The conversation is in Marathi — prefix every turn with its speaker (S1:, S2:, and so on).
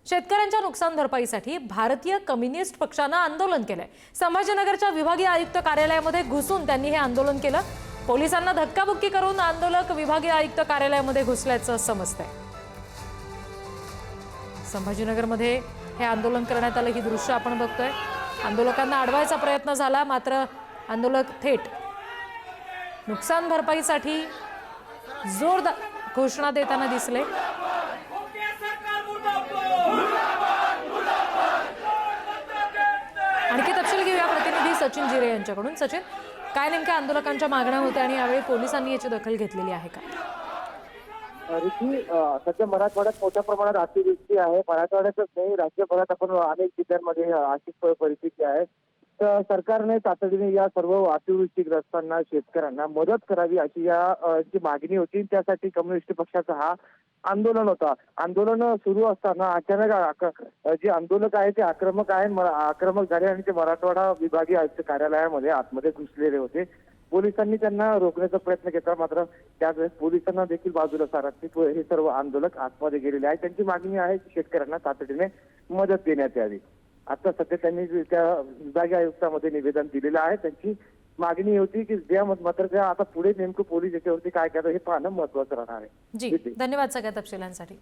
S1: शेतकऱ्यांच्या नुकसान भरपाईसाठी भारतीय कम्युनिस्ट पक्षानं आंदोलन केलंय। संभाजीनगरच्या विभागीय आयुक्त कार्यालयामध्ये घुसून त्यांनी हे आंदोलन केलं। पोलिसांना धक्काबुक्की करून आंदोलक विभागीय आयुक्त कार्यालयामध्ये घुसल्याचं समजतंय। संभाजीनगरमध्ये हे आंदोलन करण्यात आलं, ही दृश्य आपण बघतोय। आंदोलकांना अडवायचा प्रयत्न झाला, मात्र आंदोलक थेट नुकसान भरपाईसाठी जोरदार घोषणा देताना दिसले। आणखी तपशील घेऊया प्रतिनिधी सचिन जिरे यांच्याकडून। सचिन, काय नेमक्या आंदोलकांच्या मागण्या होत्या आणि यावेळी पोलिसांनी याची दखल घेतलेली आहे का?
S2: ऋषी, सध्या मराठवाड्यात मोठ्या प्रमाणात अतिवृष्टी आहे। मराठवाड्यातच नाही, राज्यभरात आपण अनेक जिल्ह्यांमध्ये अशी परिस्थिती आहे। तर सरकारने तातडीने या सर्व अतिवृष्टीग्रस्तांना, शेतकऱ्यांना मदत करावी अशी जी मागणी होती, त्यासाठी कम्युनिस्ट पक्षाचा हा आंदोलन होता। आंदोलन सुरू असताना अचानक जे आंदोलक आहे ते आक्रमक झाले आणि ते मराठवाडा विभागीय आयुक्त कार्यालयामध्ये आतमध्ये घुसलेले होते। पोलिसांनी त्यांना रोखण्याचा प्रयत्न केला, मात्र त्यावेळेस पोलिसांना देखील बाजूला सारत हे सर्व आंदोलक आतमध्ये गेलेले आहेत। त्यांची मागणी आहे की शेतकऱ्यांना तातडीने मदत देण्यात यावी। आता सध्या त्यांनी त्या विभागीय आयुक्तामध्ये निवेदन दिलेलं आहे। त्यांची मागणी होती की मात्र त्या आता पुढे नेमकं पोलीस याच्यावरती काय करतात हे पाहणं महत्त्वाचं राहणार आहे।
S1: जी, धन्यवाद सगळ्या तपशिलांसाठी।